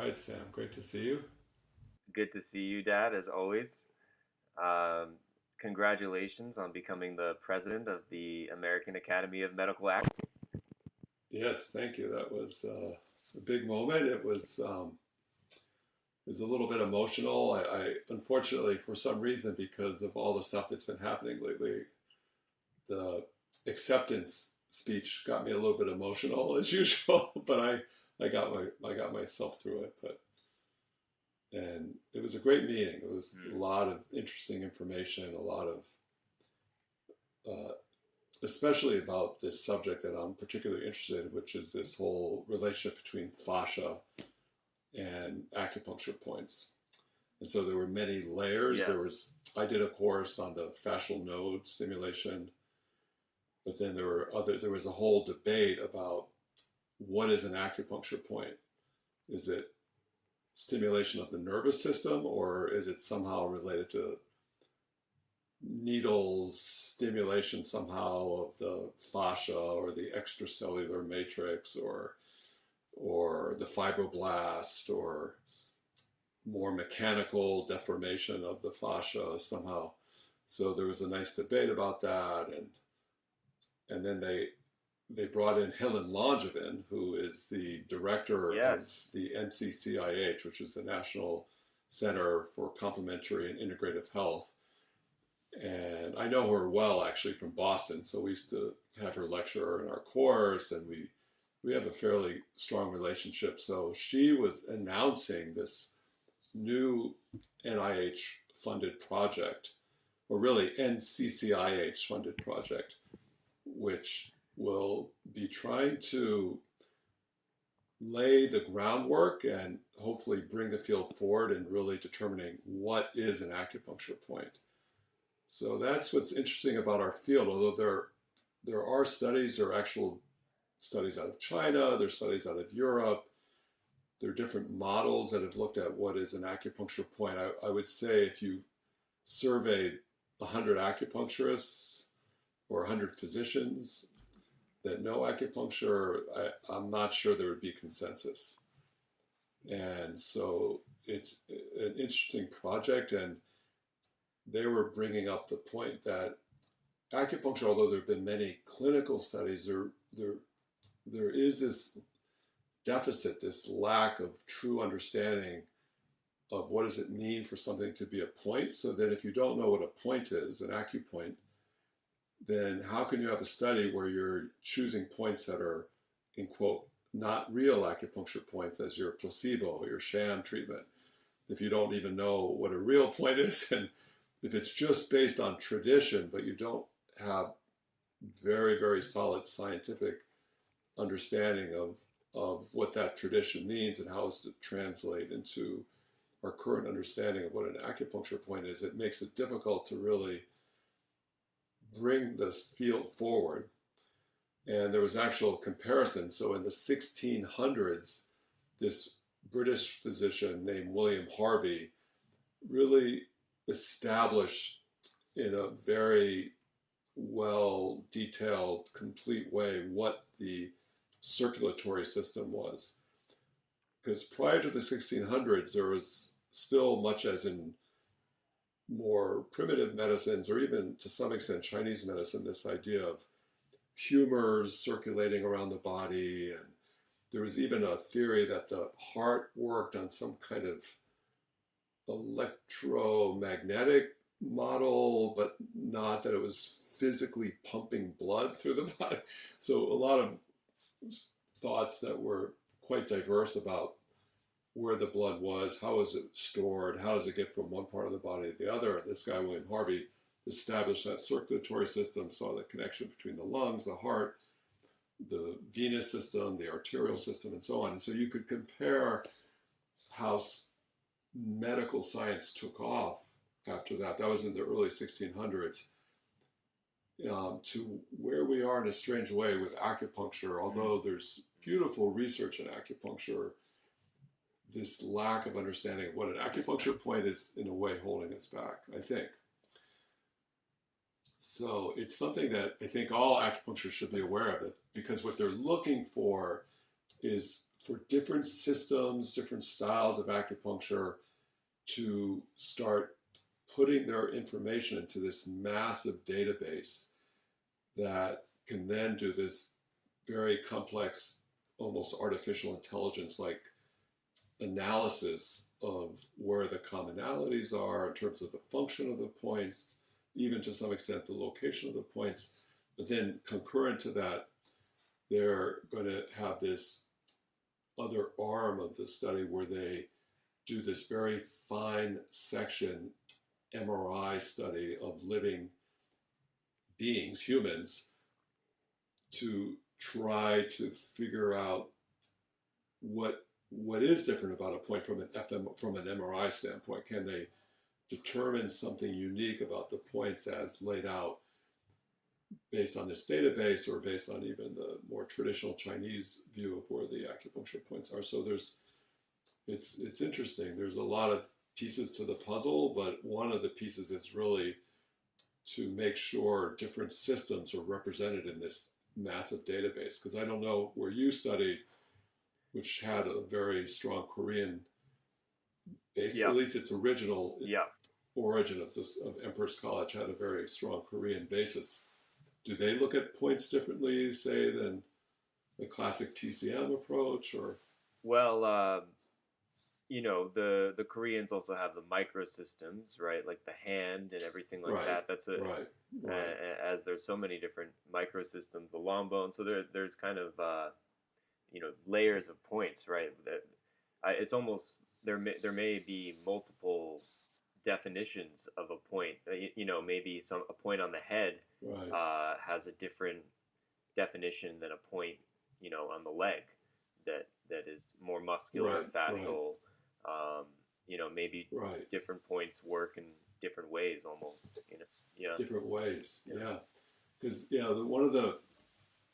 right, Sam. Great to see you. Good to see you, Dad, as always. Um, Congratulations on becoming the president of the American Academy of Medical Action. Yes, thank you. That was a big moment. It was a little bit emotional. I unfortunately, for some reason, because of all the stuff that's been happening lately, the acceptance speech got me a little bit emotional as usual. But I got myself through it. But and it was a great meeting. It was a Hmm. lot of interesting information, a lot of uh, especially about this subject that I'm particularly interested in, which is this whole relationship between fascia and acupuncture points. And so there were many layers. Yes. I did a course on the fascial node stimulation, but then there was a whole debate about what is an acupuncture point. Is it stimulation of the nervous system, or is it somehow related to needle stimulation somehow of the fascia or the extracellular matrix or the fibroblast or more mechanical deformation of the fascia somehow. So there was a nice debate about that, and then they brought in Helen Langevin, who is the director of Yes. the NCCIH, which is the National Center for Complementary and Integrative Health. And I know her well actually from Boston, so we used to have her lecture in our course, and we have a fairly strong relationship. So she was announcing this new NIH funded project, or really NCCIH funded project, which will be trying to lay the groundwork and hopefully bring the field forward in really determining what is an acupuncture point. So that's what's interesting about our field. Although there are studies, there are actual studies out of China, there's studies out of Europe, there are different models that have looked at what is an acupuncture point. I would say if you surveyed 100 acupuncturists or 100 physicians that know acupuncture, I'm not sure there would be consensus. And so it's an interesting project, and they were bringing up the point that acupuncture, although there have been many clinical studies, there is this deficit, this lack of true understanding of what does it mean for something to be a point. So then if you don't know what a point is, an acupoint, then how can you have a study where you're choosing points that are, in quote, not real acupuncture points as your placebo or your sham treatment, if you don't even know what a real point is, and if it's just based on tradition, but you don't have very, very solid scientific understanding of what that tradition means and how it's to translate into our current understanding of what an acupuncture point is, it makes it difficult to really bring this field forward. And there was actual comparison. So in the 1600s, this British physician named William Harvey really established in a very well detailed, complete way what the circulatory system was. Because prior to the 1600s, there was still much as in more primitive medicines, or even to some extent Chinese medicine, this idea of humors circulating around the body. And there was even a theory that the heart worked on some kind of electromagnetic model, but not that it was physically pumping blood through the body. So a lot of thoughts that were quite diverse about where the blood was, how is it stored, how does it get from one part of the body to the other. This guy, William Harvey, established that circulatory system, saw the connection between the lungs, the heart, the venous system, the arterial system, and so on. And so you could compare how medical science took off after that. That was in the early 1600s. To where we are in a strange way with acupuncture, Mm. although there's beautiful research in acupuncture, this lack of understanding of what an acupuncture point is, in a way, holding us back, I think. So it's something that I think all acupuncturists should be aware of, it because what they're looking for is for different systems, different styles of acupuncture to start putting their information into this massive database that can then do this very complex, almost artificial intelligence like analysis of where the commonalities are in terms of the function of the points, even to some extent the location of the points. But then concurrent to that, they're going to have this other arm of the study where they do this very fine section MRI study of living beings, humans, to try to figure out what is different about a point from an MRI standpoint. Can they determine something unique about the points as laid out based on this database or based on even the more traditional Chinese view of where the acupuncture points are? So it's interesting. There's a lot of pieces to the puzzle, but one of the pieces is really to make sure different systems are represented in this massive database. Because I don't know where you studied, which had a very strong Korean base, Yeah. at least its original Yeah. origin of Emperor's College had a very strong Korean basis. Do they look at points differently, say, than the classic TCM approach? Or Well, the Koreans also have the microsystems, right? Like the hand and everything like right, that. That's a right, right, as there's so many different microsystems, the long bone. So there's kind of layers of points, right? That it's almost there may be multiple definitions of a point. Maybe a point on the head right, has a different definition than a point, on the leg that is more muscular, right, right, fascial. Maybe right. different points work in different ways, almost. Yeah, Different ways, yeah, yeah. Because one of the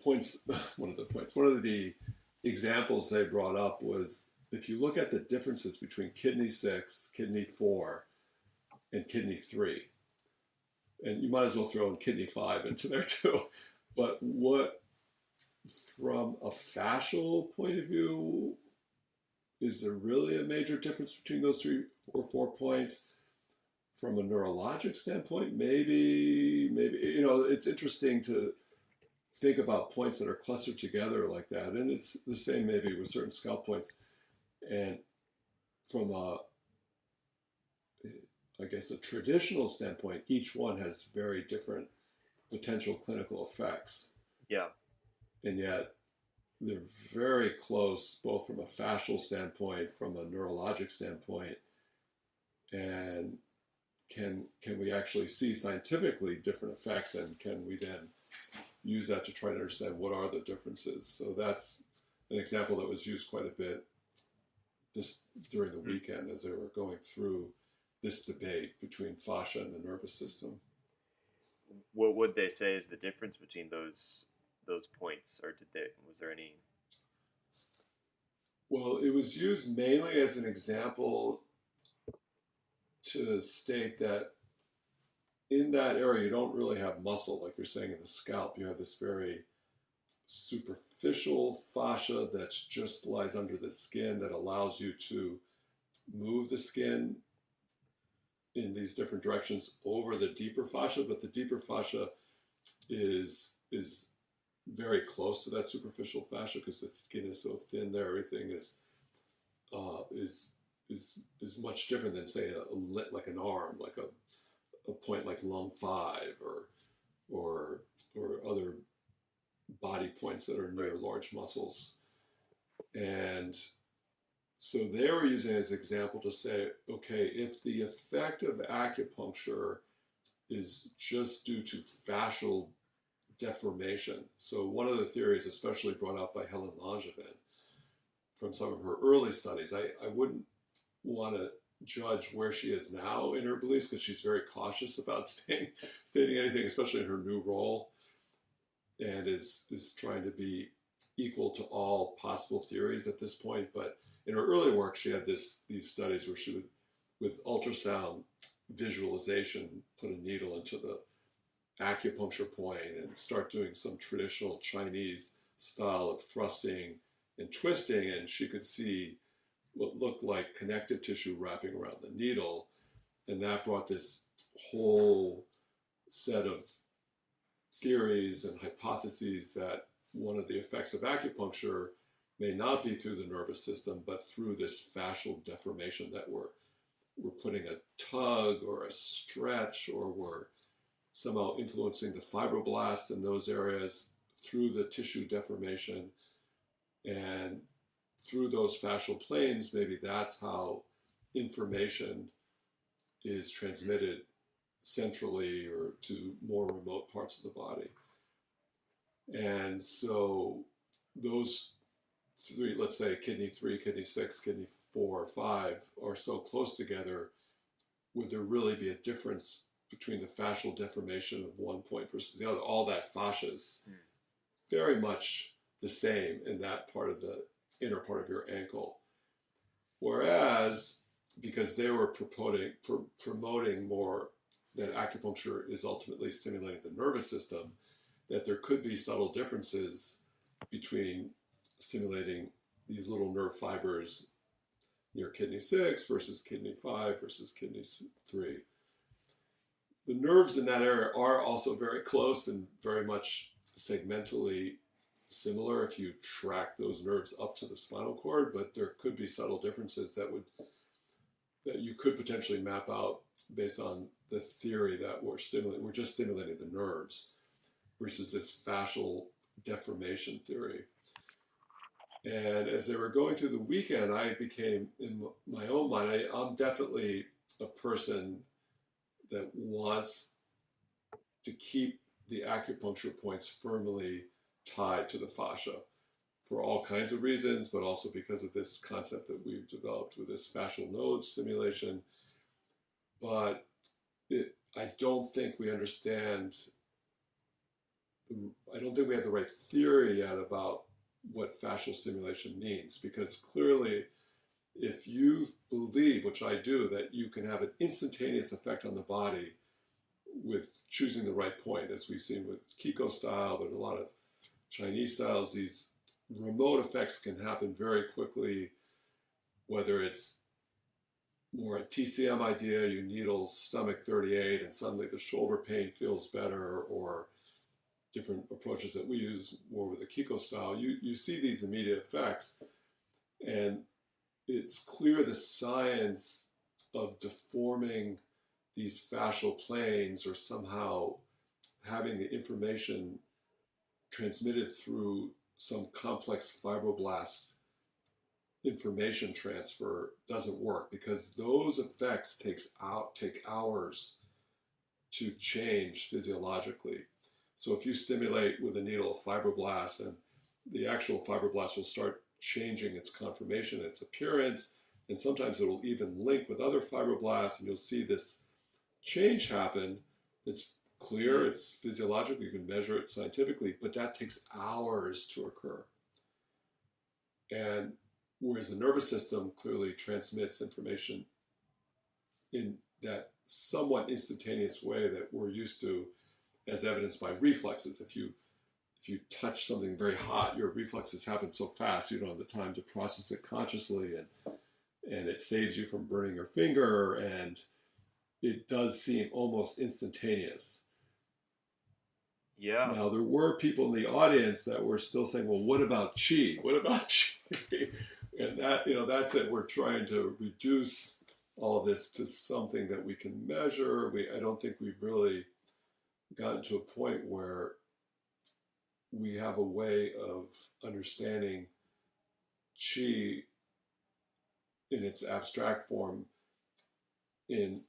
points, one of the examples they brought up was if you look at the differences between kidney 6, kidney 4, and kidney 3, and you might as well throw in kidney 5 into there too. But from a fascial point of view, is there really a major difference between those 3 or 4 points? From a neurologic standpoint, maybe, it's interesting to think about points that are clustered together like that. And it's the same maybe with certain scalp points. And from I guess, a traditional standpoint, each one has very different potential clinical effects. yeah. And yet they're very close, both from a fascial standpoint, from a neurologic standpoint. And can we actually see scientifically different effects, and can we then use that to try to understand what are the differences? So that's an example that was used quite a bit during the weekend as they were going through this debate between fascia and the nervous system. What would they say is the difference between those points, or was there any? Well, it was used mainly as an example to state that in that area you don't really have muscle, like you're saying in the scalp. You have this very superficial fascia that just lies under the skin that allows you to move the skin in these different directions over the deeper fascia, but the deeper fascia is very close to that superficial fascia because the skin is so thin there. Everything is much different than, say, like an arm, like a point like lung 5 or other body points that are near large muscles. And so they were using it as an example to say, okay, if the effect of acupuncture is just due to fascial deformation. So one of the theories, especially brought up by Helen Langevin from some of her early studies, I wouldn't want to judge where she is now in her beliefs because she's very cautious about stating anything, especially in her new role, and is trying to be equal to all possible theories at this point. But in her early work, she had these studies where she would, with ultrasound visualization, put a needle into the acupuncture point and start doing some traditional Chinese style of thrusting and twisting, and she could see what looked like connective tissue wrapping around the needle. And that brought this whole set of theories and hypotheses that one of the effects of acupuncture may not be through the nervous system, but through this fascial deformation that we're putting a tug or a stretch, or we're somehow influencing the fibroblasts in those areas through the tissue deformation. And through those fascial planes, maybe that's how information is transmitted centrally or to more remote parts of the body. And so those three, let's say kidney 3, kidney 6, kidney 4, 5, are so close together, would there really be a difference between the fascial deformation of one point versus the other? All that fascia is very much the same in that part of the inner part of your ankle. Whereas, because they were promoting more that acupuncture is ultimately stimulating the nervous system, that there could be subtle differences between stimulating these little nerve fibers near kidney 6 versus kidney 5 versus kidney 3. The nerves in that area are also very close and very much segmentally similar if you track those nerves up to the spinal cord, but there could be subtle differences that you could potentially map out based on the theory that we're just stimulating the nerves versus this fascial deformation theory. And as they were going through the weekend, I became, in my own mind, I'm definitely a person that wants to keep the acupuncture points firmly tied to the fascia for all kinds of reasons, but also because of this concept that we've developed with this fascial node stimulation. But I don't think we understand, I don't think we have the right theory yet about what fascial stimulation means, because clearly if you believe, which I do, that you can have an instantaneous effect on the body with choosing the right point, as we've seen with Kiko style, but a lot of Chinese styles, these remote effects can happen very quickly, whether it's more a TCM idea, you needle stomach 38 and suddenly the shoulder pain feels better, or different approaches that we use more with the Kiko style, you see these immediate effects. And it's clear the science of deforming these fascial planes, or somehow having the information transmitted through some complex fibroblast information transfer, doesn't work, because those effects take hours to change physiologically. So if you stimulate with a needle a fibroblast, and the actual fibroblast will start changing its conformation, its appearance, and sometimes it will even link with other fibroblasts, and you'll see this change happen. It's clear, it's physiological, you can measure it scientifically, but that takes hours to occur. And whereas the nervous system clearly transmits information in that somewhat instantaneous way that we're used to, as evidenced by reflexes. If you touch something very hot, your reflexes happen so fast you don't have the time to process it consciously, and it saves you from burning your finger, and it does seem almost instantaneous. Yeah. Now, there were people in the audience that were still saying, well, what about chi? What about chi? And that, that's it. We're trying to reduce all of this to something that we can measure. I don't think we've really gotten to a point where we have a way of understanding chi in its abstract form and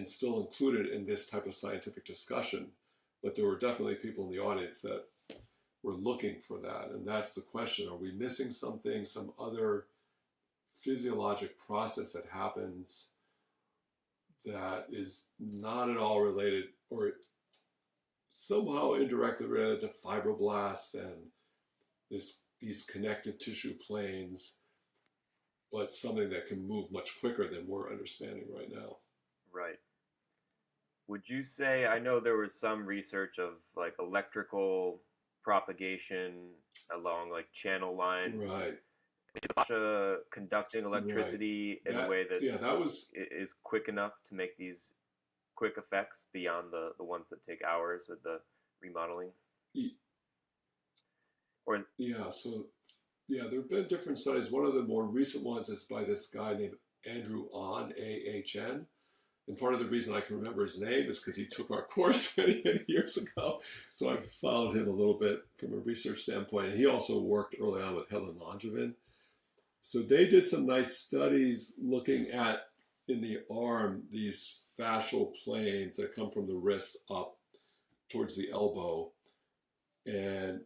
still included in this type of scientific discussion. But there were definitely people in the audience that were looking for that. And that's the question. Are we missing something, some other physiologic process that happens that is not at all related, or somehow indirectly related to fibroblasts and these connective tissue planes, but something that can move much quicker than we're understanding right now? Right. Would you say, I know there was some research of like electrical propagation along like channel lines. Right, Conducting right. electricity in a That, way that yeah, that was, is quick enough to make these quick effects beyond the ones that take hours with the remodeling? Or yeah, so, yeah, there have been different studies. One of the more recent ones is by this guy named Andrew Ahn, AHN. And part of the reason I can remember his name is because he took our course many, many years ago. So I've followed him a little bit from a research standpoint. And he also worked early on with Helen Langevin. So they did some nice studies looking at, in the arm, these fascial planes that come from the wrist up towards the elbow. And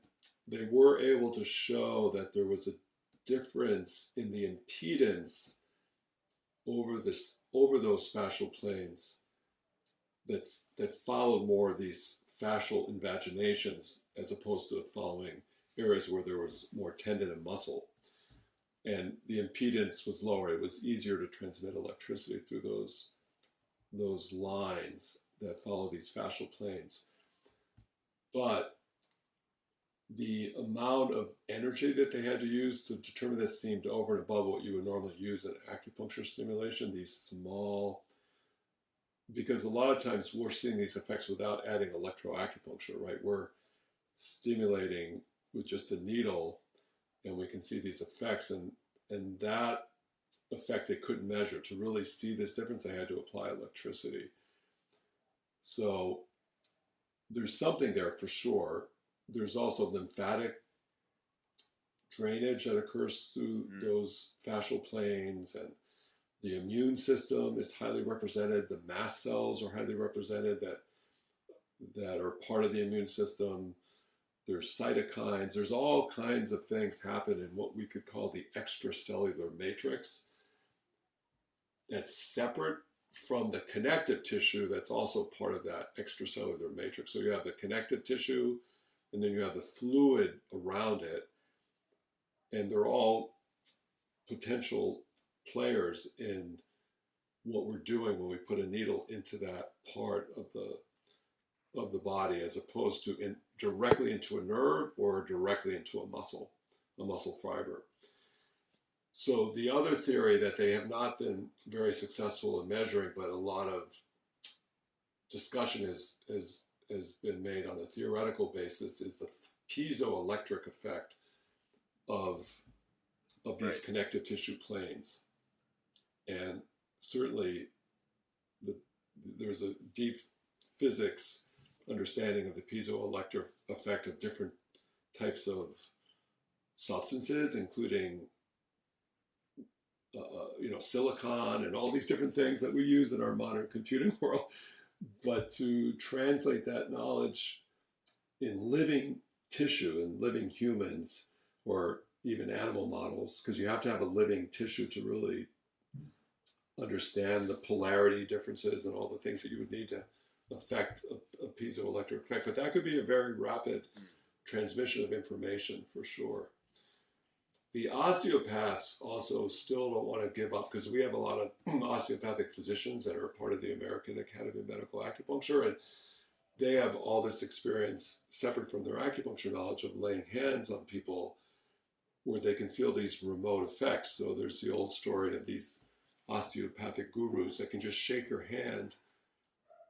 they were able to show that there was a difference in the impedance over those fascial planes that followed more of these fascial invaginations as opposed to following areas where there was more tendon and muscle. And the impedance was lower. It was easier to transmit electricity through those lines that follow these fascial planes. But the amount of energy that they had to use to determine this seemed over and above what you would normally use in acupuncture stimulation, these small, because a lot of times we're seeing these effects without adding electroacupuncture, right? We're stimulating with just a needle and we can see these effects, and that effect they couldn't measure. To really see this difference, they had to apply electricity. So there's something there for sure. There's also lymphatic drainage that occurs through those fascial planes, and the immune system is highly represented. The mast cells are highly represented that are part of the immune system. There's cytokines. There's all kinds of things happen in what we could call the extracellular matrix that's separate from the connective tissue that's also part of that extracellular matrix. So you have the connective tissue, and then you have the fluid around it, and they're all potential players in what we're doing when we put a needle into that part of the body, as opposed to directly into a nerve or directly into a muscle fiber. So the other theory that they have not been very successful in measuring, but a lot of discussion has been made on a theoretical basis, is the piezoelectric effect of these right. connective tissue planes. And certainly there's a deep physics understanding of the piezoelectric effect of different types of substances, including silicon and all these different things that we use in our modern computing world. But to translate that knowledge in living tissue, in living humans, or even animal models, because you have to have a living tissue to really understand the polarity differences and all the things that you would need to affect a piezoelectric effect. But that could be a very rapid transmission of information for sure. The osteopaths also still don't want to give up, because we have a lot of osteopathic physicians that are part of the American Academy of Medical Acupuncture, and they have all this experience separate from their acupuncture knowledge of laying hands on people where they can feel these remote effects. So there's the old story of these osteopathic gurus that can just shake your hand,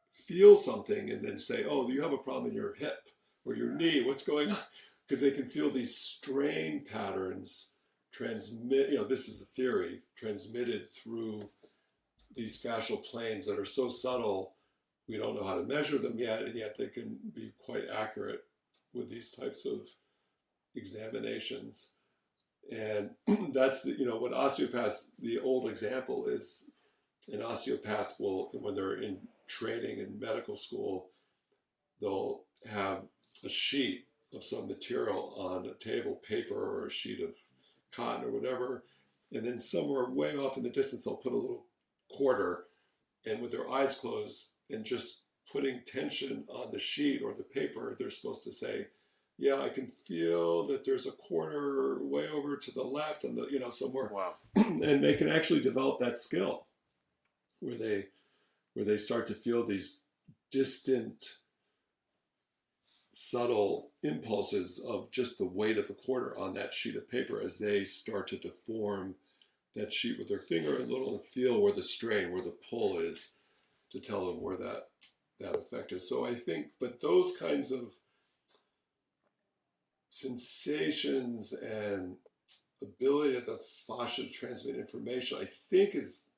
feel something, and then say, oh, do you have a problem in your hip or your knee? What's going on? Because they can feel these strain patterns transmit, this is the theory, transmitted through these fascial planes that are so subtle, we don't know how to measure them yet, and yet they can be quite accurate with these types of examinations. And that's, what osteopaths, the old example is an osteopath will, when they're in training in medical school, they'll have a sheet of some material on a table, paper or a sheet of cotton or whatever, and then somewhere way off in the distance they'll put a little quarter, and with their eyes closed and just putting tension on the sheet or the paper, they're supposed to say, yeah, I can feel that there's a quarter way over to the left and somewhere. Wow. And they can actually develop that skill where they start to feel these distant subtle impulses of just the weight of the quarter on that sheet of paper as they start to deform that sheet with their finger a little and feel where the strain, where the pull is, to tell them where that effect is. So I think, but those kinds of sensations and ability of the fascia to transmit information, I think, is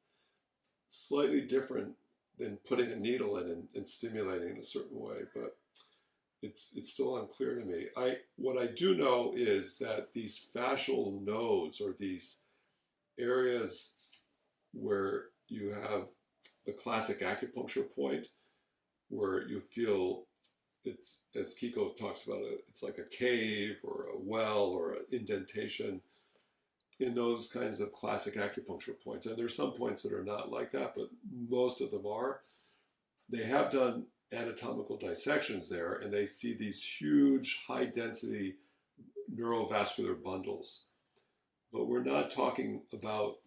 slightly different than putting a needle in and stimulating in a certain way. But it's still unclear to me. What I do know is that these fascial nodes, or these areas where you have the classic acupuncture point, where you feel it's, as Kiko talks about it, it's like a cave or a well or an indentation in those kinds of classic acupuncture points. And there's some points that are not like that, but most of them are. They have done anatomical dissections there, and they see these huge, high density neurovascular bundles. But we're not talking about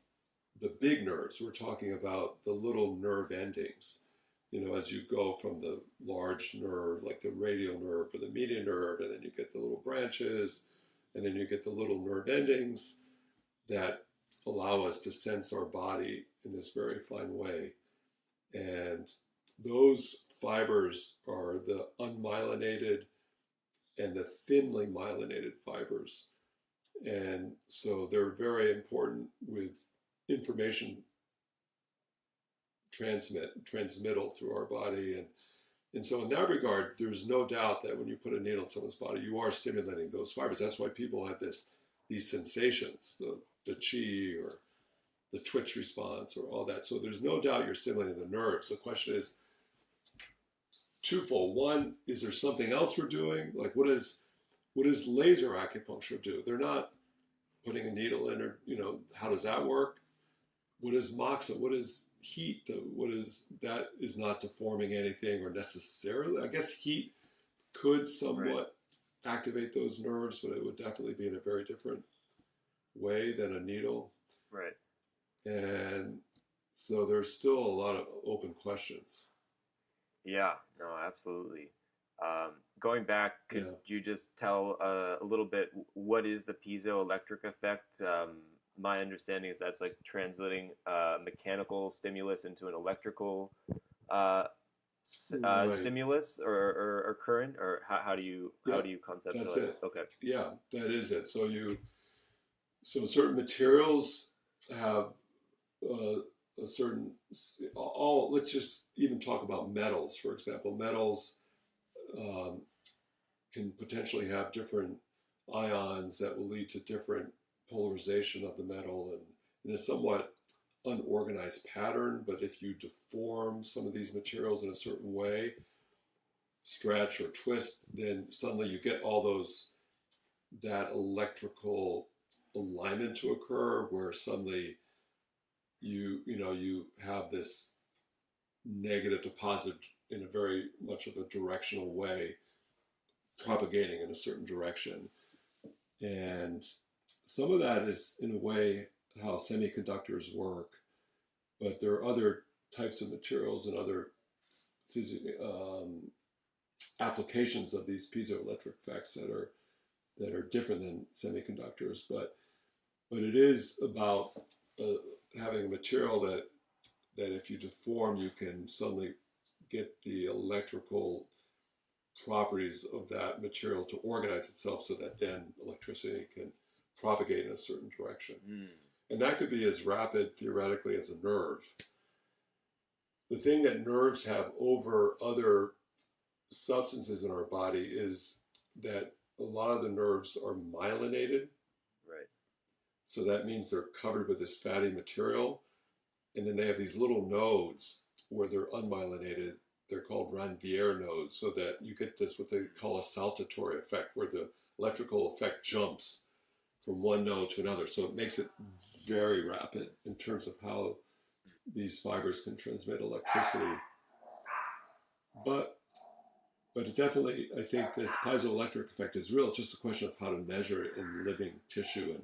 the big nerves, we're talking about the little nerve endings. As you go from the large nerve, like the radial nerve or the median nerve, and then you get the little branches, and then you get the little nerve endings that allow us to sense our body in this very fine way. And those fibers are the unmyelinated and the thinly myelinated fibers. And so they're very important with information transmittal through our body. And so in that regard, there's no doubt that when you put a needle in someone's body, you are stimulating those fibers. That's why people have these sensations, the chi or the twitch response or all that. So there's no doubt you're stimulating the nerves. The question is twofold. One, is there something else we're doing? Like what does laser acupuncture do? They're not putting a needle in, or how does that work? What is moxa? What is heat? What is that? Is not deforming anything or necessarily. I guess heat could somewhat activate those nerves, but it would definitely be in a very different way than a needle. Right. And so there's still a lot of open questions. Yeah, no, absolutely. Going back, could you just tell a little bit what is the piezoelectric effect? My understanding is that's like translating mechanical stimulus into an electrical stimulus or current, or how do you conceptualize that's it? Okay. Yeah, that is it. So certain materials have a certain, let's just even talk about metals, for example. Metals can potentially have different ions that will lead to different polarization of the metal, and in a somewhat unorganized pattern. But if you deform some of these materials in a certain way, stretch or twist, then suddenly you get all that electrical alignment to occur, where suddenly you have this negative to positive in a very much of a directional way, propagating in a certain direction. And some of that is, in a way, how semiconductors work, but there are other types of materials and other applications of these piezoelectric effects that are different than semiconductors. But it is about having a material that if you deform, you can suddenly get the electrical properties of that material to organize itself so that then electricity can propagate in a certain direction. And that could be as rapid, theoretically, as a nerve. The thing that nerves have over other substances in our body is that a lot of the nerves are myelinated. Right. So that means they're covered with this fatty material. And then they have these little nodes where they're unmyelinated. They're called Ranvier nodes, so that you get this, what they call a saltatory effect, where the electrical effect jumps from one node to another. So it makes it very rapid in terms of how these fibers can transmit electricity. But it definitely, I think this piezoelectric effect is real. It's just a question of how to measure it in living tissue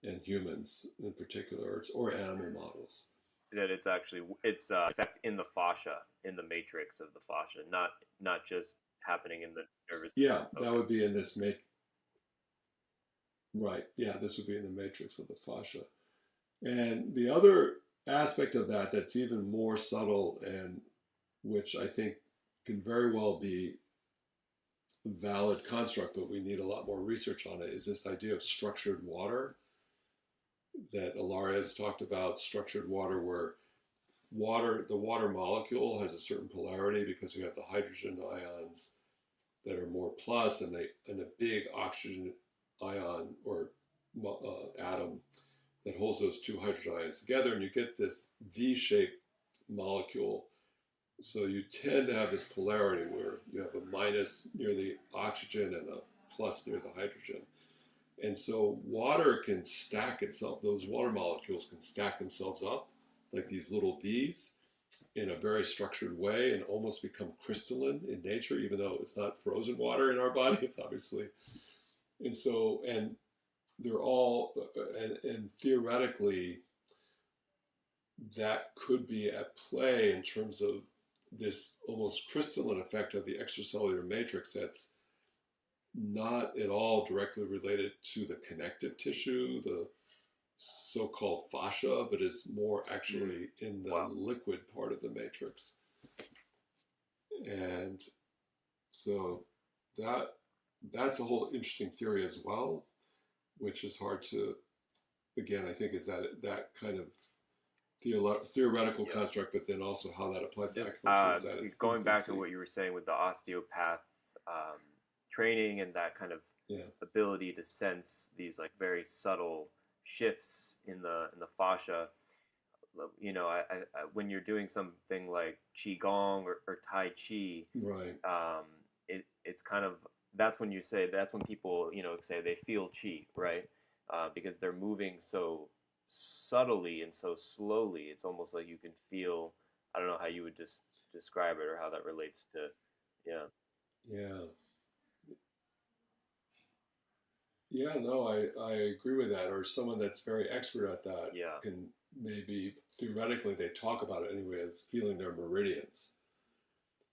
and humans in particular, or animal models. That it's effect in the fascia, in the matrix of the fascia, not just happening in the nervous Yeah, system. that Okay. would be in this right. Yeah, this would be in the matrix of the fascia. And the other aspect of that that's even more subtle and which I think can very well be a valid construct, but we need a lot more research on it, is this idea of structured water that Ilaria has talked about, structured water where the water molecule has a certain polarity because you have the hydrogen ions that are more plus and a big oxygen ion or atom that holds those two hydrogen ions together, and you get this V-shaped molecule. So you tend to have this polarity where you have a minus near the oxygen and a plus near the hydrogen. And so water can stack itself, those water molecules can stack themselves up like these little V's in a very structured way and almost become crystalline in nature, even though it's not frozen water in our body. It's obviously, and so, and they're all, and theoretically, that could be at play in terms of this almost crystalline effect of the extracellular matrix that's not at all directly related to the connective tissue, the so-called fascia, but is more actually in the Wow. liquid part of the matrix. And so that's a whole interesting theory as well, which is hard to, again, I think is that kind of theoretical Yeah. construct, but then also how that applies to Just acupuncture is at its going back to infancy. what you were saying with the osteopath um, training and that kind of Yeah, ability to sense these like very subtle shifts in the fascia. You know, when you're doing something like qigong or tai chi, right. it's kind of that's when you say that's when people say they feel chi, right? Because they're moving so subtly and so slowly. It's almost like you can feel. I don't know how you would just describe it or how that relates to. Yeah, Yeah, yeah. No, I agree with that. Or someone that's very expert at that yeah, can maybe theoretically they talk about it anyway as feeling their meridians,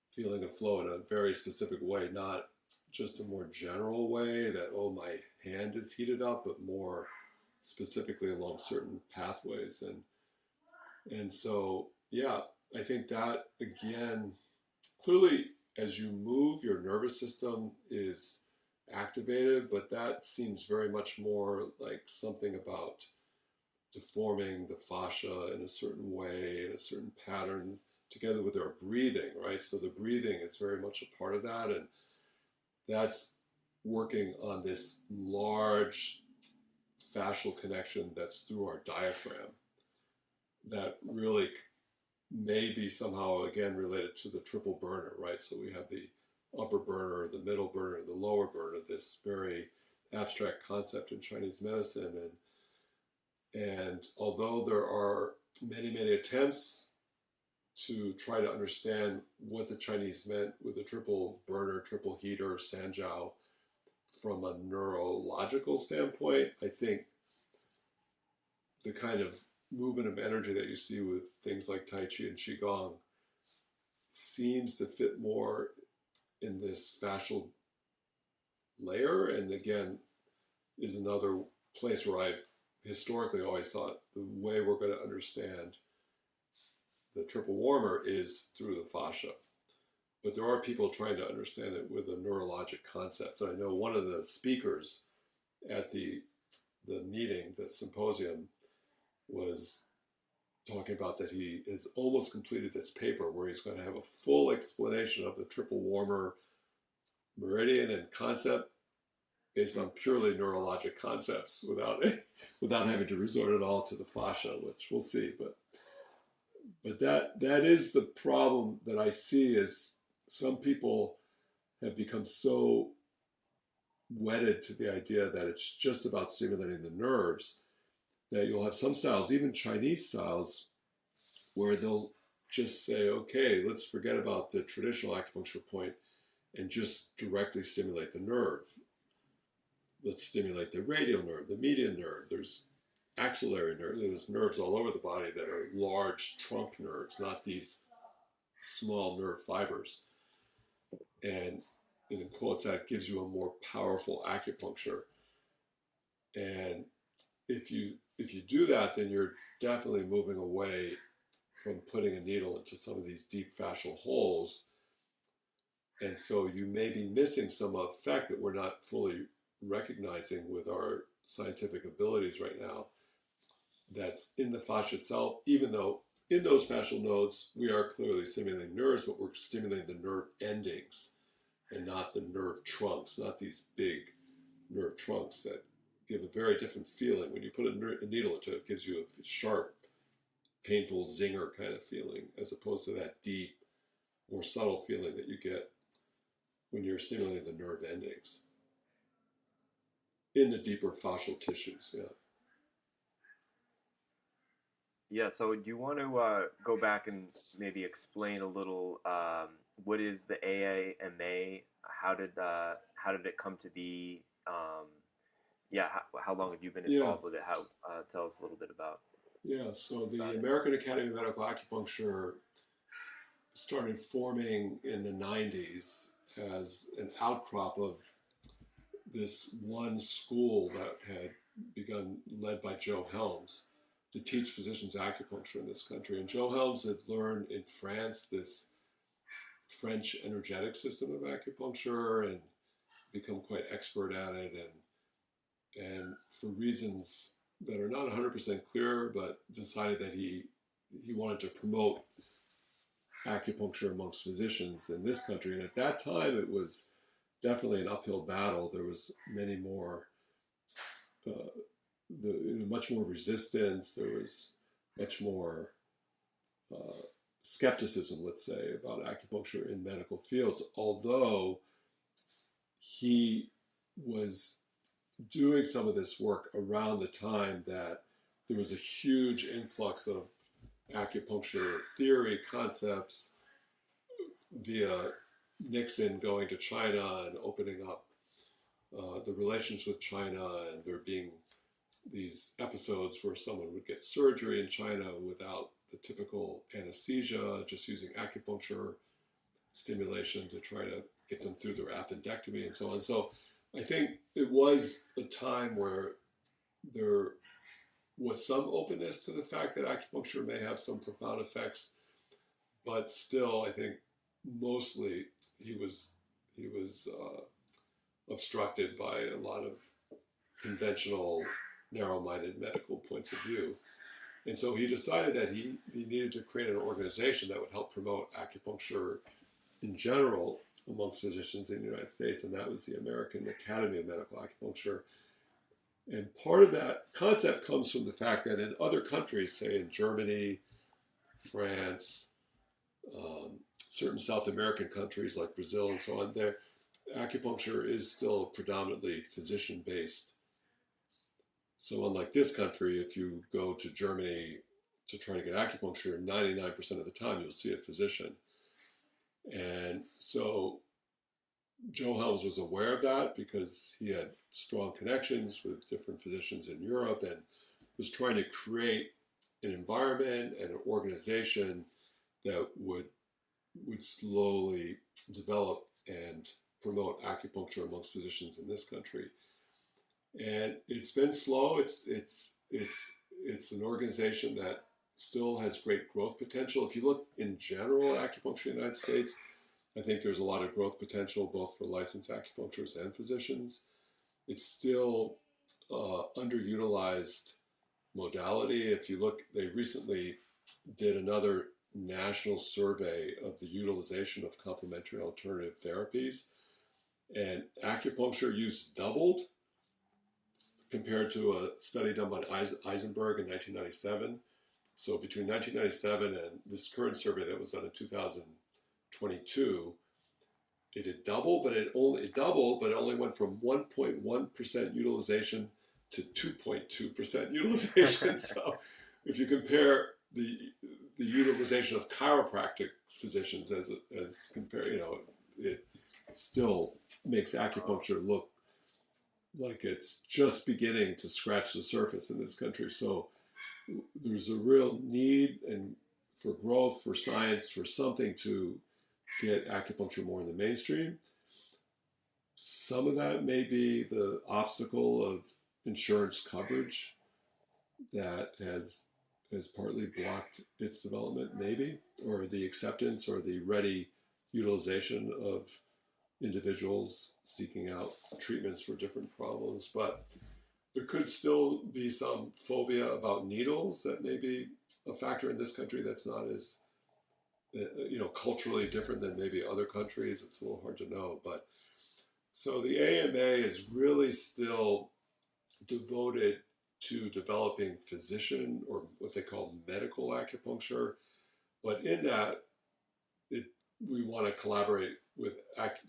feeling a flow in a very specific way, not just a more general way that, oh, my hand is heated up, but more specifically along certain pathways. And so, yeah, I think that again, clearly, as you move, your nervous system is activated, but that seems very much more like something about deforming the fascia in a certain way, in a certain pattern, together with our breathing, right? So the breathing is very much a part of that. And that's working on this large fascial connection that's through our diaphragm that really may be somehow again related to the triple burner, right? So we have the upper burner, the middle burner, the lower burner, this very abstract concept in Chinese medicine. And although there are many, many attempts to try to understand what the Chinese meant with the triple burner, triple heater, Sanjiao from a neurological standpoint, I think the kind of movement of energy that you see with things like Tai Chi and Qigong seems to fit more in this fascial layer. And again, is another place where I've historically always thought the way we're going to understand the triple warmer is through the fascia. But there are people trying to understand it with a neurologic concept. And I know one of the speakers at the meeting, the symposium, was talking about that he has almost completed this paper where he's going to have a full explanation of the triple warmer meridian and concept based on purely neurologic concepts without having to resort at all to the fascia, which we'll see. But that is the problem that I see is some people have become so wedded to the idea that it's just about stimulating the nerves that you'll have some styles, even Chinese styles, where they'll just say, okay, let's forget about the traditional acupuncture point and just directly stimulate the nerve. Let's stimulate the radial nerve, the median nerve. There's axillary nerve. There's nerves all over the body that are large trunk nerves, not these small nerve fibers. And in quotes, that gives you a more powerful acupuncture. And if you do that, then you're definitely moving away from putting a needle into some of these deep fascial holes. And so you may be missing some effect that we're not fully recognizing with our scientific abilities right now that's in the fascia itself, even though in those fascial nodes we are clearly stimulating nerves, but we're stimulating the nerve endings and not the nerve trunks, not these big nerve trunks that give a very different feeling. When you put a needle into it, it gives you a sharp, painful zinger kind of feeling, as opposed to that deep, more subtle feeling that you get when you're stimulating the nerve endings in the deeper fascial tissues. Yeah. Yeah, so do you want to go back and maybe explain a little what is the AAMA? How did it come to be? Yeah, how long have you been Yeah. involved with it? How tell us a little bit about Yeah. So the about it. American Academy of Medical Acupuncture started forming in the 90s as an outcrop of this one school that had begun, led by Joe Helms, to teach physicians acupuncture in this country. And Joe Helms had learned in France this French energetic system of acupuncture and become quite expert at it. And for reasons that are not 100% clear, but decided that he wanted to promote acupuncture amongst physicians in this country. And at that time, it was definitely an uphill battle. There was many more, much more resistance. There was much more skepticism, let's say, about acupuncture in medical fields. Although he was doing some of this work around the time that there was a huge influx of acupuncture theory concepts via Nixon going to China and opening up the relations with China, and there being these episodes where someone would get surgery in China without the typical anesthesia, just using acupuncture stimulation to try to get them through their appendectomy and so on. So I think it was a time where there was some openness to the fact that acupuncture may have some profound effects, but still, I think mostly he was obstructed by a lot of conventional, narrow-minded medical points of view. And so he decided that he needed to create an organization that would help promote acupuncture in general amongst physicians in the United States, and that was the American Academy of Medical Acupuncture. And part of that concept comes from the fact that in other countries, say in Germany, France, certain South American countries like Brazil and so on, their acupuncture is still predominantly physician-based. So unlike this country, if you go to Germany to try to get acupuncture, 99% of the time you'll see a physician. And so Joe Helms was aware of that because he had strong connections with different physicians in Europe and was trying to create an environment and an organization that would slowly develop and promote acupuncture amongst physicians in this country. And it's been slow. It's an organization that still has great growth potential. If you look in general at acupuncture in the United States, I think there's a lot of growth potential both for licensed acupuncturists and physicians. It's still underutilized modality. If you look, they recently did another national survey of the utilization of complementary alternative therapies, and acupuncture use doubled compared to a study done by Eisenberg in 1997. So between 1997 and this current survey that was done in 2022, it had doubled, but it only went from 1.1% utilization to 2.2% utilization. So if you compare the utilization of chiropractic physicians as compared, it still makes acupuncture look like it's just beginning to scratch the surface in this country. So there's a real need and for growth, for science, for something to get acupuncture more in the mainstream. some of that may be the obstacle of insurance coverage that has partly blocked its development, maybe, or the acceptance or the ready utilization of individuals seeking out treatments for different problems. But there could still be some phobia about needles that may be a factor in this country that's not as culturally different than maybe other countries. It's a little hard to know, but so the AMA is really still devoted to developing physician or what they call medical acupuncture. But in that, we want to collaborate with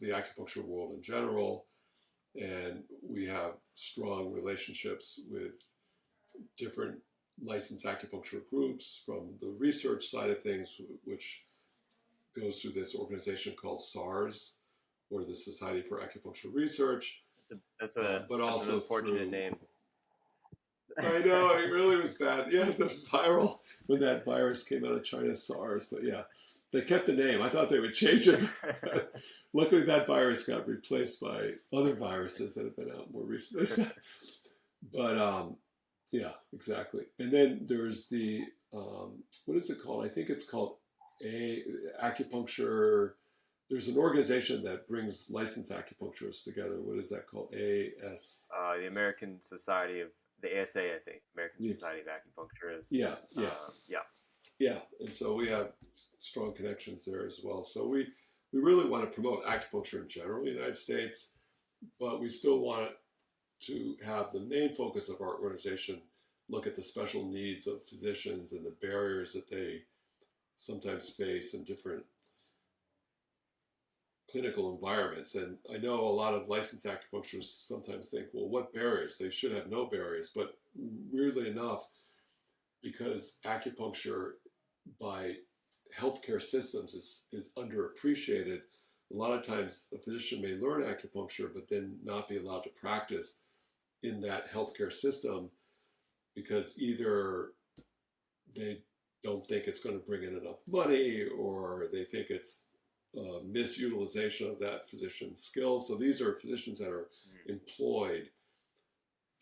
the acupuncture world in general. And we have strong relationships with different licensed acupuncture groups from the research side of things, which goes through this organization called SARS, or the Society for Acupuncture Research. But also that's an unfortunate name. I know, it really was bad. Yeah, the viral, when that virus came out of China, SARS. But yeah, they kept the name. I thought they would change it. Luckily, that virus got replaced by other viruses that have been out more recently. But yeah, exactly. And then there's the, what is it called? I think it's called acupuncture. There's an organization that brings licensed acupuncturists together. What is that called? AS. The American Society of the ASA, I think. American Society of Acupuncturists. Yeah. And so we have strong connections there as well. So we really want to promote acupuncture in general in the United States, but we still want to have the main focus of our organization look at the special needs of physicians and the barriers that they sometimes face in different clinical environments. And I know a lot of licensed acupuncturists sometimes think, well, what barriers? They should have no barriers. But weirdly enough, because acupuncture by healthcare systems is underappreciated, a lot of times a physician may learn acupuncture, but then not be allowed to practice in that healthcare system because either they don't think it's going to bring in enough money, or they think it's misutilization of that physician's skills. So these are physicians that are employed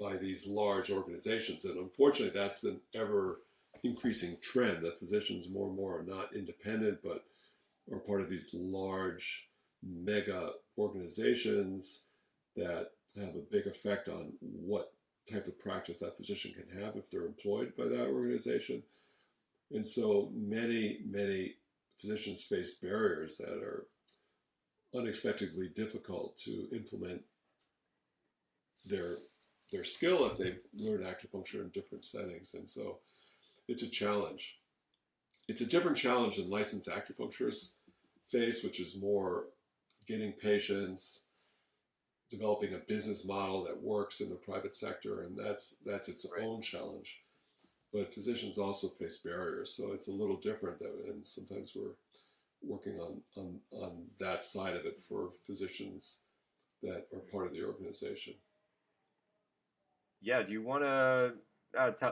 by these large organizations. And unfortunately, that's an ever increasing trend that physicians more and more are not independent, but are part of these large mega organizations that have a big effect on what type of practice that physician can have if they're employed by that organization. And so many physicians face barriers that are unexpectedly difficult to implement their skill if they've learned acupuncture in different settings. And so it's a challenge. It's a different challenge than licensed acupuncturists face, which is more getting patients, developing a business model that works in the private sector, and that's its own challenge. But physicians also face barriers, so it's a little different, and sometimes we're working on that side of it for physicians that are part of the organization. Yeah, do you want to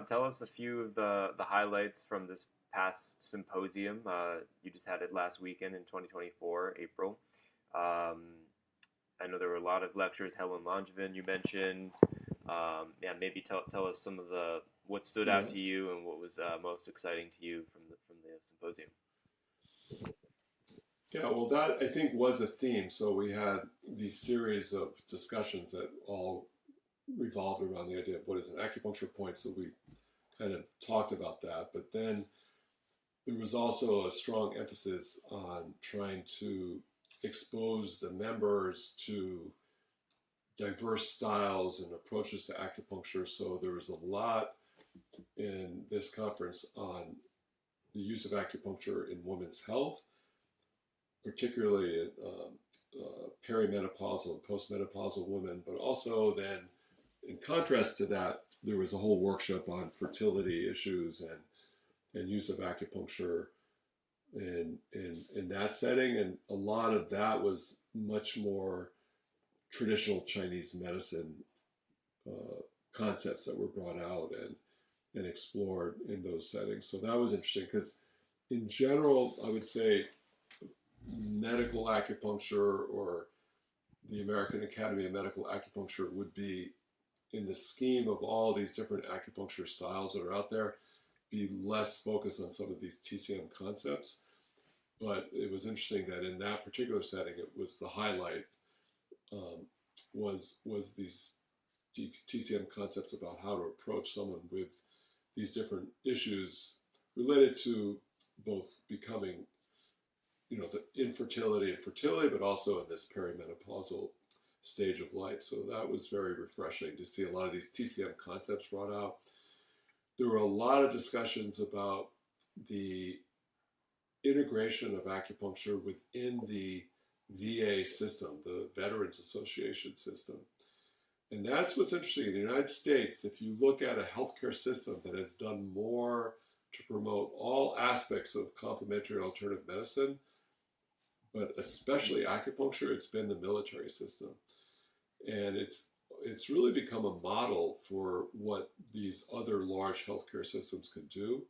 tell us a few of the highlights from this past symposium? You just had it last weekend in 2024, April. I know there were a lot of lectures. Helen Langevin, you mentioned. Maybe tell us some of what stood out to you and what was most exciting to you from the symposium. Yeah, well, that I think was a theme. So we had these series of discussions that all revolved around the idea of what is an acupuncture point. So we kind of talked about that, but then there was also a strong emphasis on trying to expose the members to diverse styles and approaches to acupuncture. So there was a lot in this conference on the use of acupuncture in women's health, particularly in perimenopausal and postmenopausal women, but also then in contrast to that, there was a whole workshop on fertility issues and use of acupuncture in that setting. And a lot of that was much more traditional Chinese medicine concepts that were brought out and explored in those settings. So that was interesting because in general, I would say medical acupuncture or the American Academy of Medical Acupuncture would be, in the scheme of all these different acupuncture styles that are out there, be less focused on some of these TCM concepts. But it was interesting that in that particular setting, it was the highlight um, was these TCM concepts about how to approach someone with these different issues related to both becoming, the infertility and fertility, but also in this perimenopausal stage of life. So that was very refreshing to see a lot of these TCM concepts brought out. There were a lot of discussions about the integration of acupuncture within the VA system, the Veterans Association system. And that's what's interesting. In the United States, if you look at a healthcare system that has done more to promote all aspects of complementary alternative medicine, but especially acupuncture, it's been the military system. And it's really become a model for what these other large healthcare systems could do.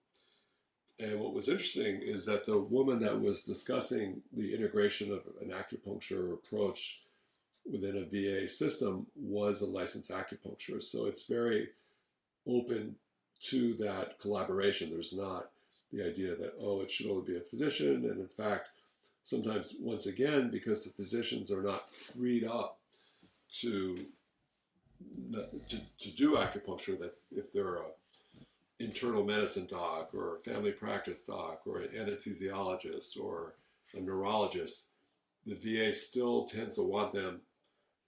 And what was interesting is that the woman that was discussing the integration of an acupuncture approach within a VA system was a licensed acupuncturist. So it's very open to that collaboration. There's not the idea that, oh, it should only be a physician. And in fact, sometimes, once again, because the physicians are not freed up to do acupuncture, that if they're a internal medicine doc or a family practice doc or an anesthesiologist or a neurologist, the VA still tends to want them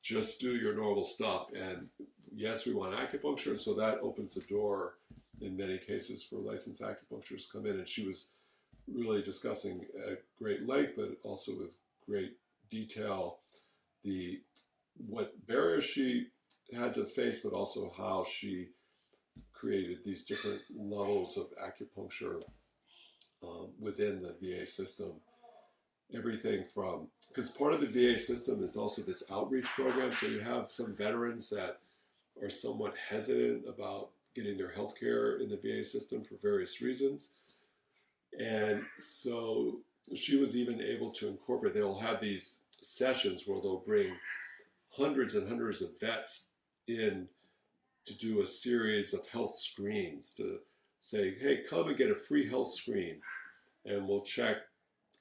just do your normal stuff. And yes, we want acupuncture. So that opens the door in many cases for licensed acupuncturists to come in. And she was really discussing at great length, but also with great detail, what barriers she had to face, but also how she created these different levels of acupuncture within the VA system. Everything from, because part of the VA system is also this outreach program. So you have some veterans that are somewhat hesitant about getting their health care in the VA system for various reasons. And so she was even able to incorporate, they'll have these sessions where they'll bring hundreds and hundreds of vets in to do a series of health screens, to say, hey, come and get a free health screen, and we'll check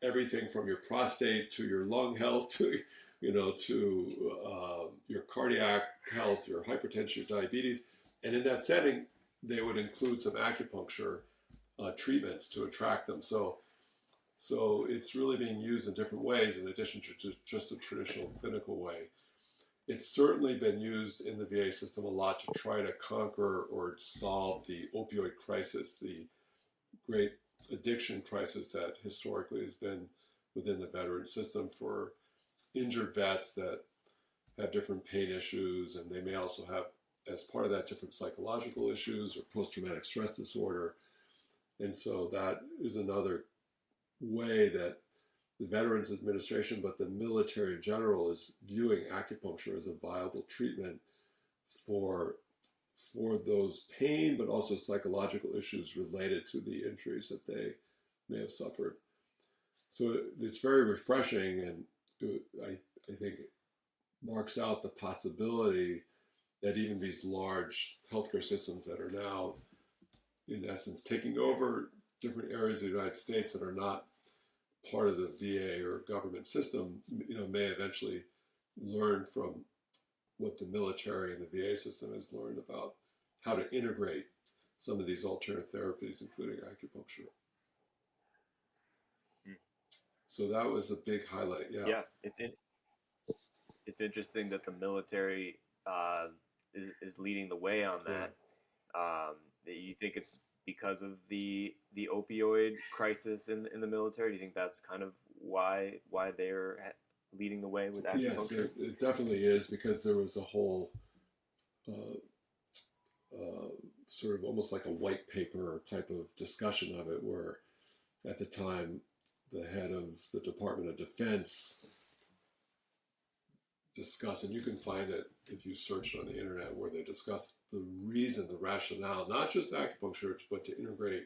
everything from your prostate to your lung health to your cardiac health, your hypertension, your diabetes. And in that setting, they would include some acupuncture treatments to attract them. So it's really being used in different ways in addition to just a traditional clinical way. It's certainly been used in the VA system a lot to try to conquer or solve the opioid crisis, the great addiction crisis that historically has been within the veteran system for injured vets that have different pain issues, and they may also have, as part of that, different psychological issues or post-traumatic stress disorder. And so that is another way that the Veterans Administration, but the military in general, is viewing acupuncture as a viable treatment for those pain, but also psychological issues related to the injuries that they may have suffered. So it's very refreshing, and I think it marks out the possibility that even these large healthcare systems that are now, in essence, taking over different areas of the United States that are not part of the VA or government system, may eventually learn from what the military and the VA system has learned about how to integrate some of these alternative therapies, including acupuncture. Mm. So that was a big highlight. Yeah. Yeah, it's interesting that the military is leading the way on that. Yeah. You think it's because of the opioid crisis in the military? Do you think that's kind of why they're leading the way with acupuncture? Yes, it definitely is, because there was a whole sort of almost like a white paper type of discussion of it, where at the time the head of the Department of Defense discussed, and you can find it if you search on the internet, where they discuss the reason, the rationale, not just acupuncture, but to integrate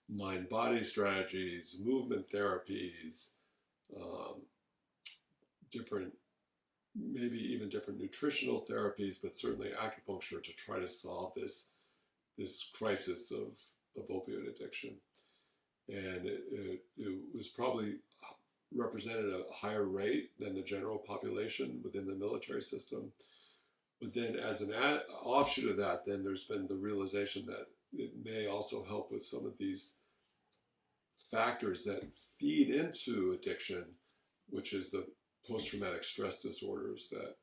mind-body strategies, movement therapies, different maybe even different nutritional therapies, but certainly acupuncture to try to solve this crisis of opioid addiction. And it was probably represented a higher rate than the general population within the military system. But then, as an offshoot of that, then there's been the realization that it may also help with some of these factors that feed into addiction, which is the post-traumatic stress disorders that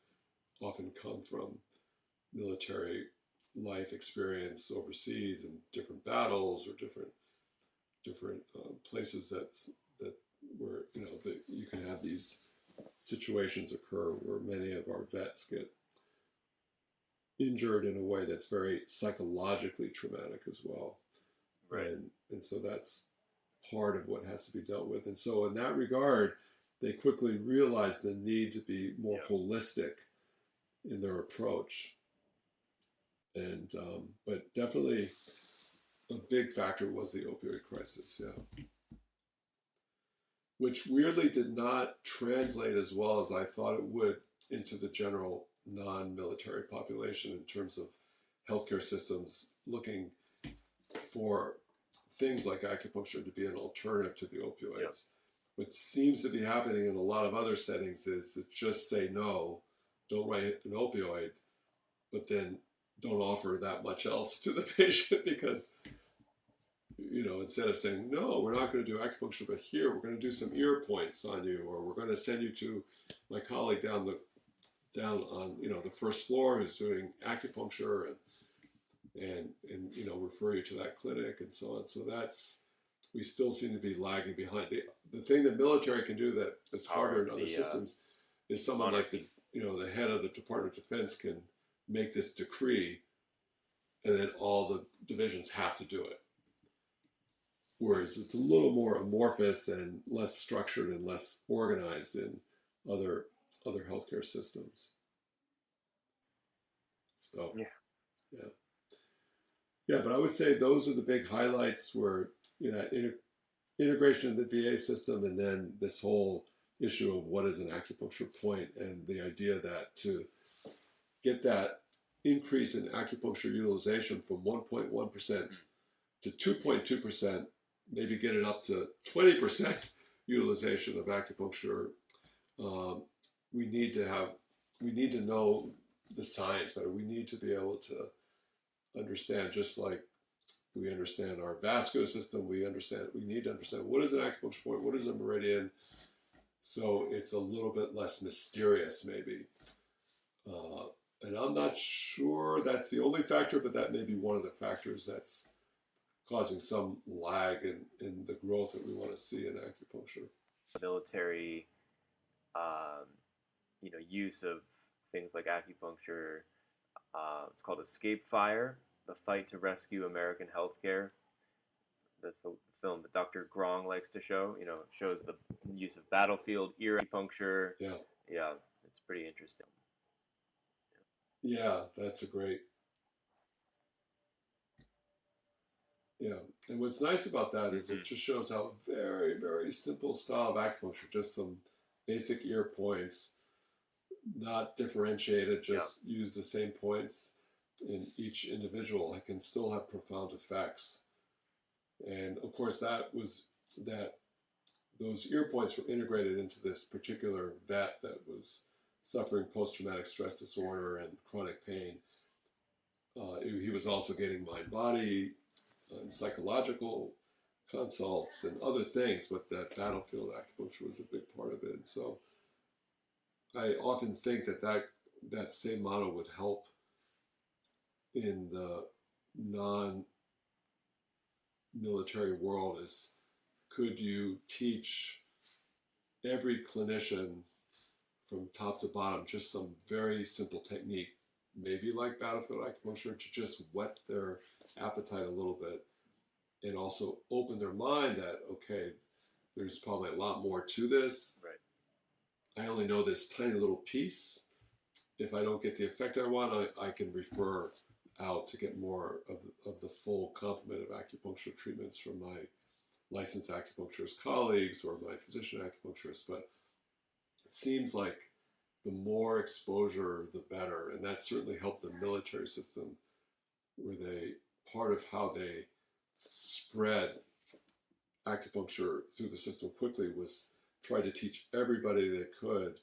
often come from military life experience overseas and different battles or different places that where that you can have these situations occur where many of our vets get injured in a way that's very psychologically traumatic as well. Right. And so that's part of what has to be dealt with. And so in that regard, they quickly realized the need to be more holistic in their approach. And but definitely a big factor was the opioid crisis, yeah. Which weirdly did not translate as well as I thought it would into the general non-military population in terms of healthcare systems looking for things like acupuncture to be an alternative to the opioids. Yep. What seems to be happening in a lot of other settings is to just say no, don't write an opioid, but then don't offer that much else to the patient because, instead of saying, no, we're not going to do acupuncture, but here, we're going to do some ear points on you, or we're going to send you to my colleague down on, the first floor who's doing acupuncture and refer you to that clinic and so on. So we still seem to be lagging behind. The thing that military can do that is harder in other systems is someone like the head of the Department of Defense can make this decree, and then all the divisions have to do it. Whereas it's a little more amorphous and less structured and less organized in other healthcare systems. So yeah, but I would say those are the big highlights where integration of the VA system, and then this whole issue of what is an acupuncture point, and the idea that to get that increase in acupuncture utilization from 1.1% to 2.2%, maybe get it up to 20% utilization of acupuncture. We need to know the science better. We need to be able to understand, just like we understand our vascular system, we need to understand what is an acupuncture point, what is a meridian, so it's a little bit less mysterious maybe. And I'm not sure that's the only factor, but that may be one of the factors that's causing some lag in the growth that we want to see in acupuncture. Military, use of things like acupuncture. It's called Escape Fire: The Fight to Rescue American Healthcare. That's the film that Dr. Grong likes to show. It shows the use of battlefield ear acupuncture. Yeah, it's pretty interesting. Yeah, that's a great. Yeah, and what's nice about that is it just shows how very, very simple style of acupuncture, just some basic ear points, not differentiated, just use the same points in each individual. It can still have profound effects. And of course, those ear points were integrated into this particular vet that was suffering post-traumatic stress disorder and chronic pain. He was also getting mind-body and psychological consults and other things, but that battlefield acupuncture was a big part of it. And so I often think that same model would help in the non-military world. Is could you teach every clinician from top to bottom just some very simple technique, maybe like battlefield acupuncture, to just whet their appetite a little bit and also open their mind that, okay, there's probably a lot more to this. Right. I only know this tiny little piece. If I don't get the effect I want, I can refer out to get more of the full complement of acupuncture treatments from my licensed acupuncturist colleagues or my physician acupuncturist. But it seems like the more exposure, the better. And that certainly helped the military system, where part of how they spread acupuncture through the system quickly was try to teach everybody they could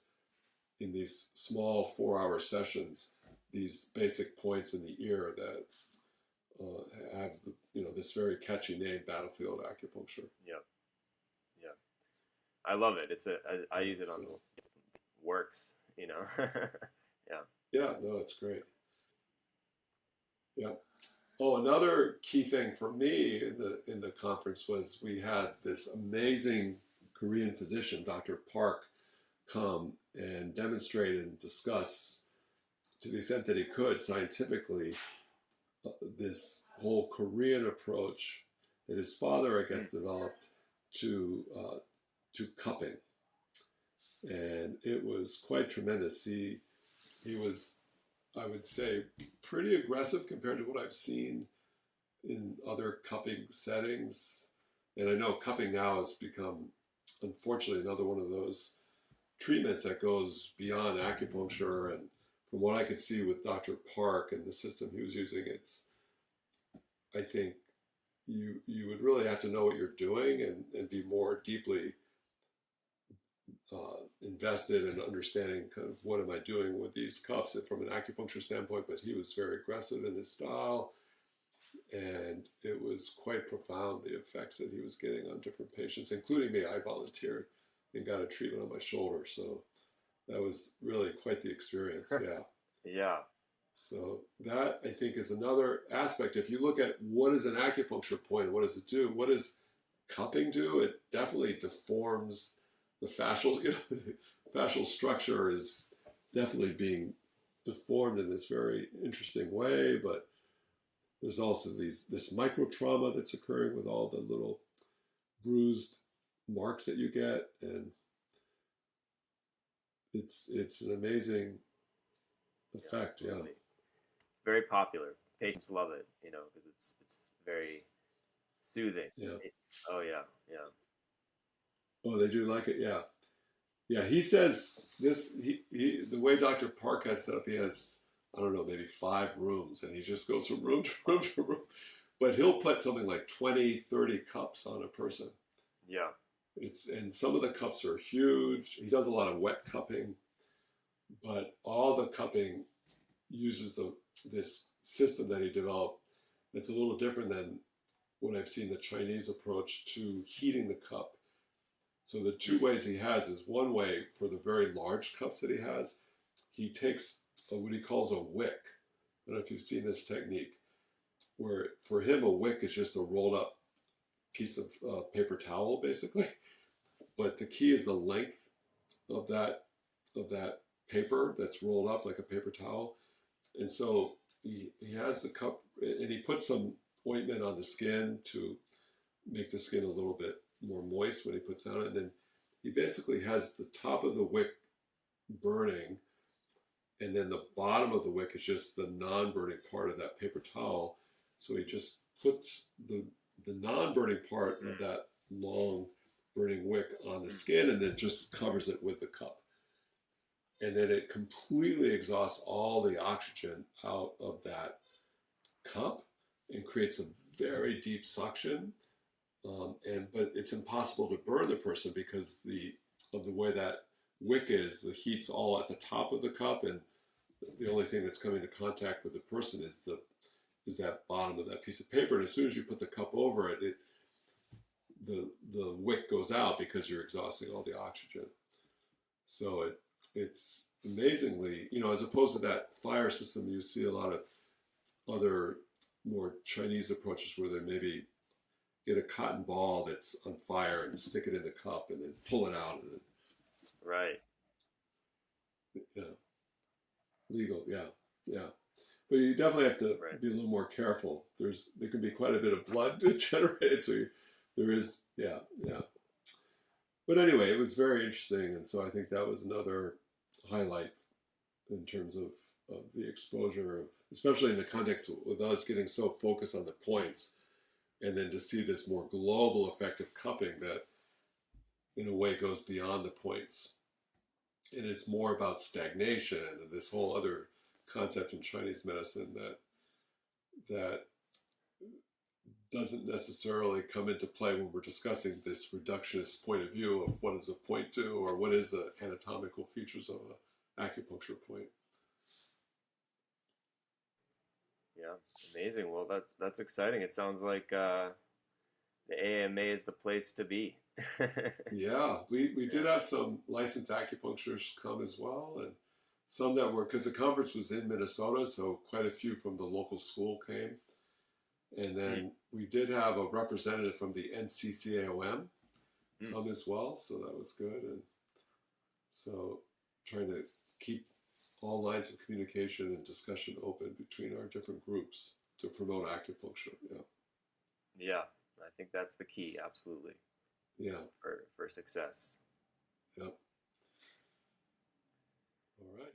in these small 4-hour sessions these basic points in the ear that have this very catchy name, battlefield acupuncture. Yeah. Yeah. I love it. I use it on So, works, Yeah. yeah, no, it's great. Yeah. Oh, another key thing for me in the conference was we had this amazing Korean physician, Dr. Park, come and demonstrate and discuss, to the extent that he could scientifically, this whole Korean approach that his father, I guess, developed to cupping, and it was quite tremendous. He was, I would say, pretty aggressive compared to what I've seen in other cupping settings. And I know cupping now has become, unfortunately, another one of those treatments that goes beyond acupuncture. And from what I could see with Dr. Park and the system he was using, I think you would really have to know what you're doing and be more deeply invested in understanding kind of what am I doing with these cups from an acupuncture standpoint. But he was very aggressive in his style, and it was quite profound, the effects that he was getting on different patients, including me. I volunteered and got a treatment on my shoulder, so that was really quite the experience. Yeah. Yeah. So that, I think, is another aspect. If you look at what is an acupuncture point, what does it do? What does cupping do? It definitely deforms the fascial. The fascial structure is definitely being deformed in this very interesting way. But there's also this micro trauma that's occurring with all the little bruised marks that you get, and it's an amazing effect. Yeah. Absolutely. Very popular. Patients love it, because it's very soothing. Yeah. Oh yeah, yeah. Oh, they do like it. Yeah. Yeah. He says this. The way Dr. Park has set up, he has, I don't know, maybe 5 rooms, and he just goes from room to room to room. But he'll put something like 20, 30 cups on a person. Yeah. And some of the cups are huge. He does a lot of wet cupping, but all the cupping uses this system that he developed. It's a little different than what I've seen the Chinese approach to heating the cup. So the 2 ways he has is, one way for the very large cups that he has, he takes what he calls a wick. I don't know if you've seen this technique, where for him a wick is just a rolled up piece of paper towel, basically. But the key is the length of that paper that's rolled up like a paper towel. And so he has the cup, and he puts some ointment on the skin to make the skin a little bit more moist when he puts on it. And then he basically has the top of the wick burning, and then the bottom of the wick is just the non-burning part of that paper towel. So he just puts the non-burning part of that long burning wick on the skin, and then just covers it with the cup. And then it completely exhausts all the oxygen out of that cup and creates a very deep suction. But it's impossible to burn the person because of the way that wick is. The heat's all at the top of the cup, and the only thing that's coming into contact with the person is that bottom of that piece of paper. And as soon as you put the cup over it, the wick goes out because you're exhausting all the oxygen. So it's amazingly, as opposed to that fire system, you see a lot of other more Chinese approaches where they maybe get a cotton ball that's on fire and stick it in the cup and then pull it out. And then, Right. yeah, legal, yeah, yeah. But you definitely have to Right. be a little more careful. There can be quite a bit of blood generated, so there is, yeah. But anyway, it was very interesting, and so I think that was another highlight in terms of the exposure of, especially in the context with us getting so focused on the points, and then to see this more global effect of cupping that, in a way, goes beyond the points. and it's more about stagnation and this whole other concept in Chinese medicine that doesn't necessarily come into play when we're discussing this reductionist point of view of what is a point to or what is the anatomical features of an acupuncture point. Yeah, amazing. Well, that's exciting. It sounds like the AMA is the place to be. Yeah, we did Yeah. have some licensed acupuncturists come as well, and some that were, because the conference was in Minnesota, so quite a few from the local school came. And Mm, then we did have a representative from the NCCAOM mm. come as well, so that was good. And so trying to keep all lines of communication and discussion open between our different groups to promote acupuncture. Yeah, Yeah, I think that's the key, absolutely, yeah, for success. yeah. All right.